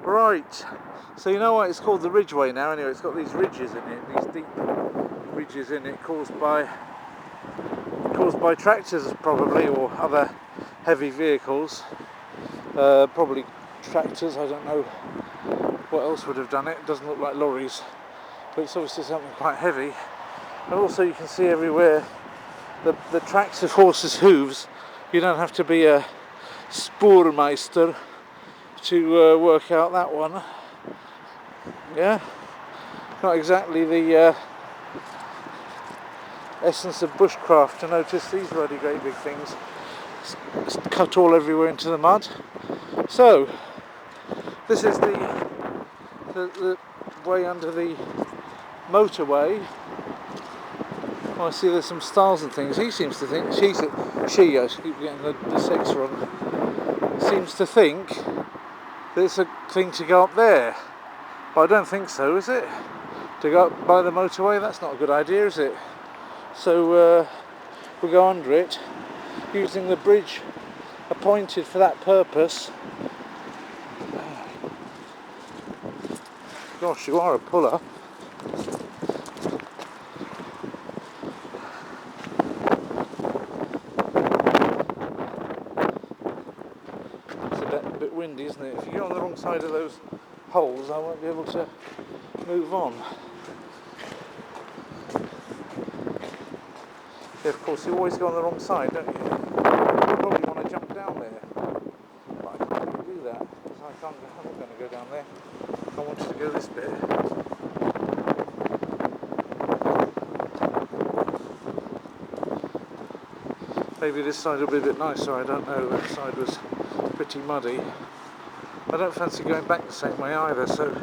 Right, so you know why it's called the Ridgeway now anyway? It's got these ridges in it, these deep ridges in it caused by tractors probably, or other heavy vehicles. Probably tractors, I don't know what else would have done it. It doesn't look like lorries, but it's obviously something quite heavy. And also you can see everywhere the tracks of horses' hooves. You don't have to be a spoormeister to work out that one. Yeah, not exactly the essence of bushcraft to notice these bloody great big things cut all everywhere into the mud. So this is the way under the motorway. Oh, I see there's some stars and things. He seems to think I keep getting the sex wrong. Seems to think that it's a thing to go up there, but I don't think so, is it? To go up by the motorway, that's not a good idea, is it? So we'll go under it using the bridge appointed for that purpose. Gosh, you are a puller. It's a bit windy, isn't it? If you get on the wrong side of those holes, I won't be able to move on. Yeah, of course, you always go on the wrong side, don't you? You probably want to jump down there. But I can't really do that, because I'm not going to go down there. I wanted to go this bit. Maybe this side will be a bit nicer, I don't know. That side was pretty muddy. I don't fancy going back the same way either, so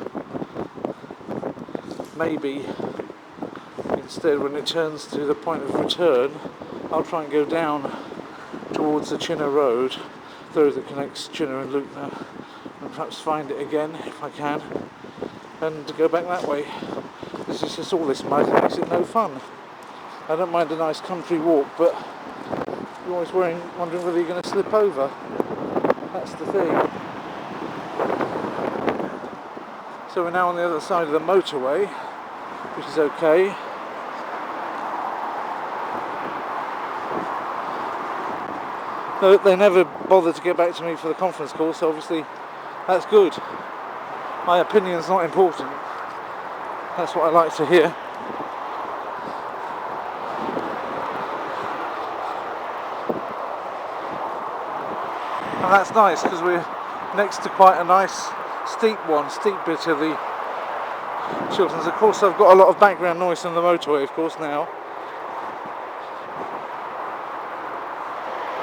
maybe instead when it turns to the point of return, I'll try and go down towards the Chinner Road, the road that connects Chinner and Lucknow, and perhaps find it again if I can, and go back that way. This is just all this mud makes it no fun. I don't mind a nice country walk, but you're always wondering whether you're going to slip over. That's the thing. So we're now on the other side of the motorway, which is okay. They never bothered to get back to me for the conference call, so obviously that's good. My opinion's not important. That's what I like to hear. And that's nice because we're next to quite a nice steep bit of the Chilterns. Of course, I've got a lot of background noise on the motorway, of course, now.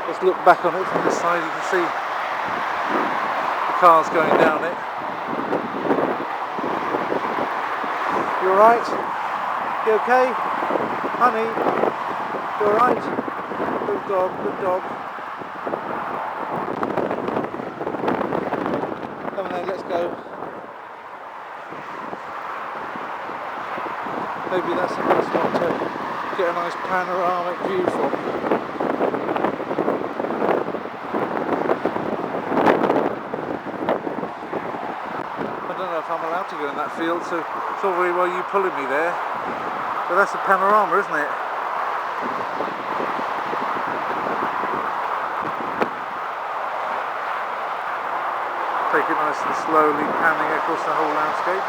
Let's look back on it from this side. You can see the cars going down it. You alright? You okay? Honey? You alright? Good dog, good dog. Come on then, let's go. Maybe that's a nice spot to get a nice panoramic view from. I'm allowed to go in that field, so it's all very well you pulling me there, but that's a panorama, isn't it? Take it nice and slowly, panning across the whole landscape.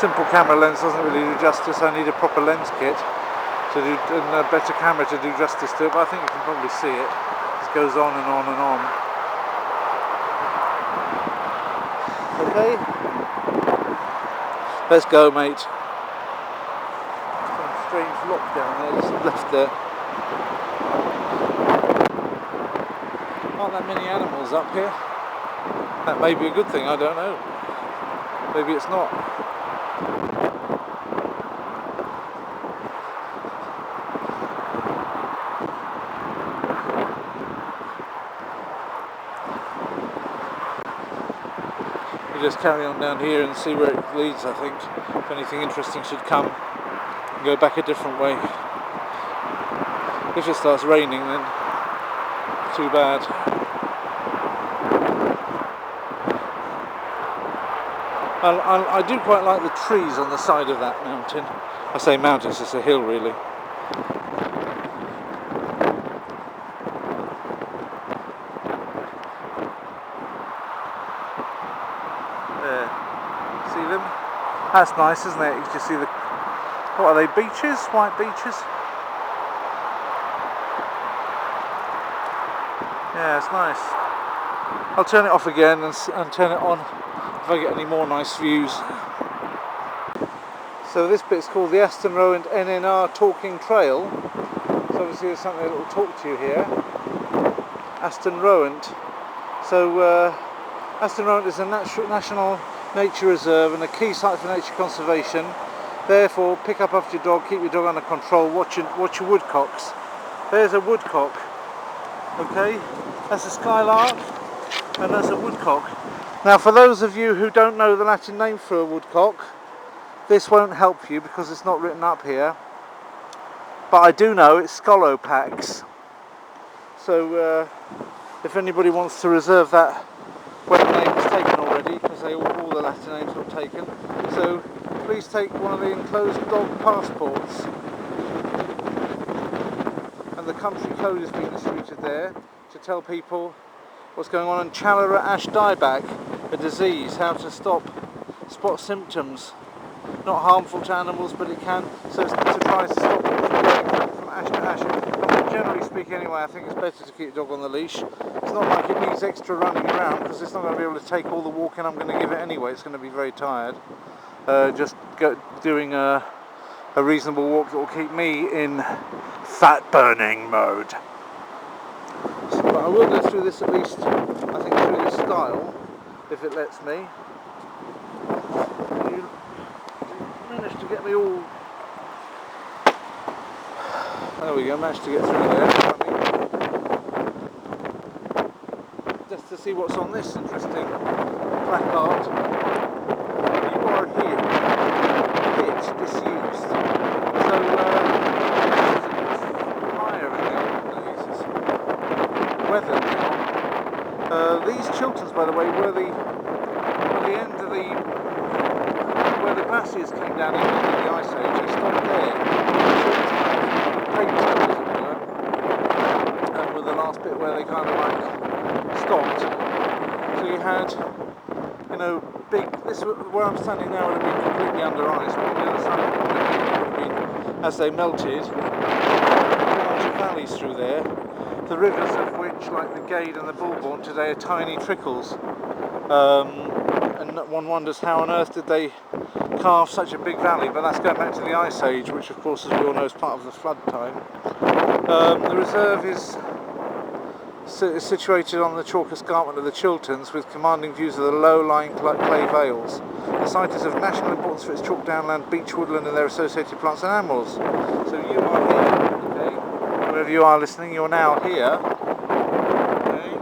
Simple camera lens doesn't really do justice. I need a proper lens kit to do, and a better camera to do justice to it, but I think you can probably see it. It goes on and on and on. Okay, let's go, mate. Some strange lock down there, just left there. Aren't that many animals up here? That may be a good thing, I don't know. Maybe it's not. Just carry on down here and see where it leads. I think if anything interesting should come, and go back a different way. If it starts raining, then too bad. I do quite like the trees on the side of that mountain. I say mountain, it's a hill really. There, see them? That's nice, isn't it? You can just see the, what are they, beaches? White beaches? Yeah, it's nice. I'll turn it off again and turn it on if I get any more nice views. So this bit's called the Aston Rowant NNR Talking Trail. So obviously there's something that will talk to you here. Aston Rowant. So Aston Rowant is a national nature reserve and a key site for nature conservation. Therefore, pick up after your dog, keep your dog under control, watch your woodcocks. There's a woodcock. Okay, that's a skylark and that's a woodcock. Now for those of you who don't know the Latin name for a woodcock, this won't help you because it's not written up here, but I do know it's Scolopax. So if anybody wants to reserve that when the name is taken already, because all the Latin names are taken, so please take one of the enclosed dog passports. And the country code is being distributed there to tell people what's going on. And Chalera ash dieback, a disease, how to spot symptoms. Not harmful to animals, but it can. So it's to try to stop it from going from ash to ash. And generally speaking, anyway, I think it's better to keep your dog on the leash. It's not like it needs extra running around because it's not going to be able to take all the walking I'm going to give it anyway. It's going to be very tired. Just doing a reasonable walk that will keep me in fat burning mode. So, but I will go through this at least, I think through this style, if it lets me. You managed to get me all... There we go, managed to get through there. Just to see what's on this interesting placard. You are here, hit, disused. So, higher in the weather now. These Chilterns, by the way, were the end of where the glaciers came down in the Ice Age. They stopped there. And with the last bit where they kind of like stopped. So you had, you know, this where I'm standing now would have been completely under ice, but on the other side would have been, as they melted, a bunch of valleys through there. The rivers of which, like the Gade and the Bulbourne today, are tiny trickles. And one wonders how on earth did they carve such a big valley, but that's going back to the Ice Age, which of course, as we all know, is part of the flood time. The reserve is situated on the chalk escarpment of the Chilterns with commanding views of the low-lying clay vales. The site is of national importance for its chalk downland, beech woodland and their associated plants and animals. So you are here, okay? Wherever you are listening, you're now here. Okay?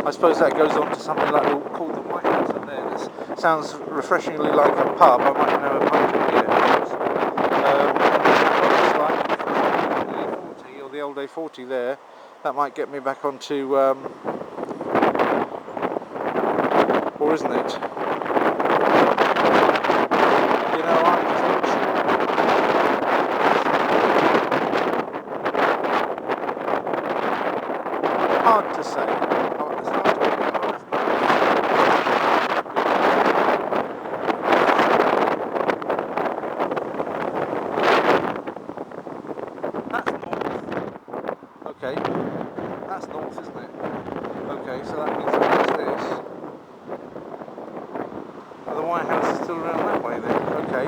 I suppose that goes on to something like called the White House up there. This sounds refreshingly like a pub. I might know a pint of beer. Or the old A40 there. That might get me back onto, or isn't it? You know, I'm just not sure. Hard to say. Okay, that's north, isn't it? Okay, so that means that this. Oh, the White House is still around that way then. Okay.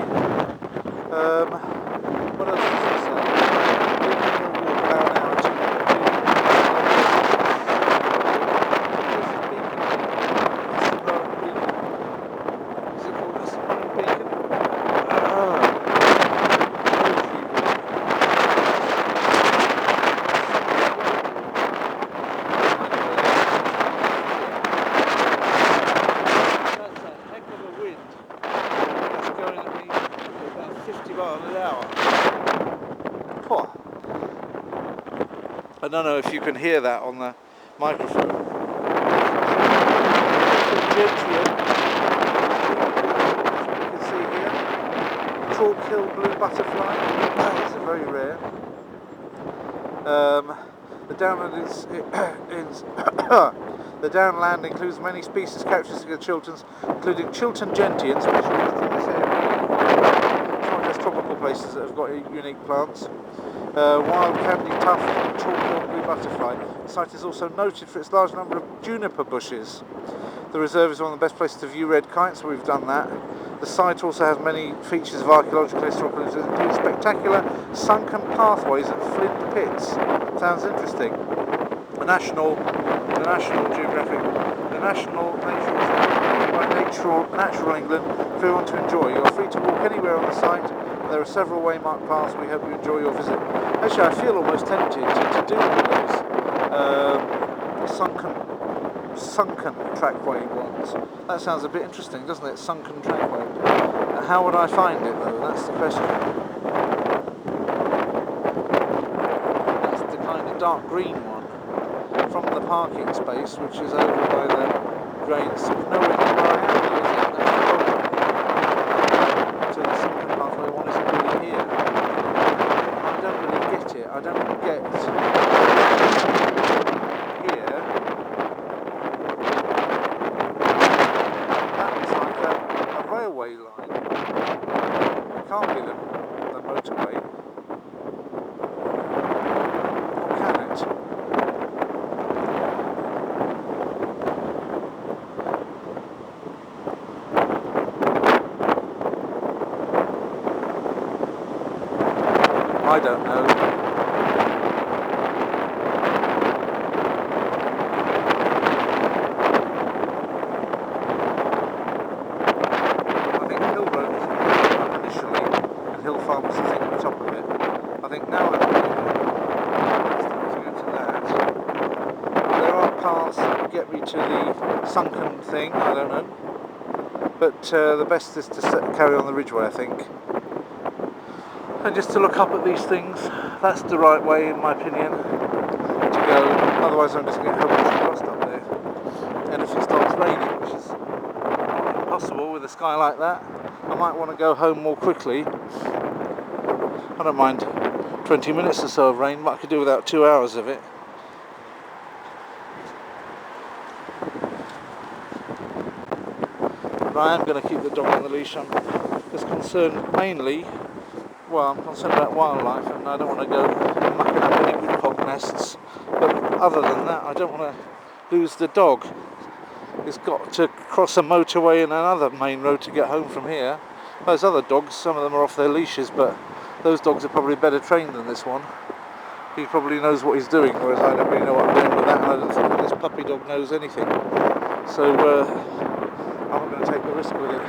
What else does it say? Walk about an hour to Is it called Aston Rowant Beacon? hour. Poor. I don't know if you can hear that on the microphone. Gentian, you can see here, chalk hill blue butterfly. It's very rare. The downland the downland includes many species characteristic of Chilterns, including Chiltern gentians, which are in this area. It's not just tropical places that have got unique plants. Wild candy tuft and chalk-hill blue butterfly. The site is also noted for its large number of juniper bushes. The reserve is one of the best places to view red kites, so we've done that. The site also has many features of archaeological historical interest, including spectacular sunken pathways and flint pits. Sounds interesting. The National Natural England, if you want to enjoy. You're free to walk anywhere on the site. There are several waymarked paths. We hope you enjoy your visit. Actually, I feel almost tempted to do one of those sunken trackway ones. That sounds a bit interesting, doesn't it? Sunken trackway. How would I find it though? That's the question. That's the kind of dark green one from the parking space, which is over by the drains. Nowhere near where I am, is it? That's the problem. So the sunken pathway one isn't really here. I don't really get it. I don't get here. Railway line. It can't be the motorway. Or can it? I don't know. Get me to the sunken thing, I don't know, but the best is to carry on the ridgeway, I think, and just to look up at these things. That's the right way, in my opinion, to go. Otherwise I'm just going to get hopelessly lost up there, and if it starts raining, which is not impossible with a sky like that, I might want to go home more quickly. I don't mind 20 minutes or so of rain, but I could do without 2 hours of it. I am going to keep the dog on the leash. I'm just concerned mainly, I'm concerned about wildlife, and I don't want to go mucking up any woodcock nests, but other than that I don't want to lose the dog. He's got to cross a motorway and another main road to get home from here. Those other dogs, some of them are off their leashes, but those dogs are probably better trained than this one. He probably knows what he's doing, whereas I don't really know what I'm doing with that, and I don't think that this puppy dog knows anything. So I'm not going to take the risk with it.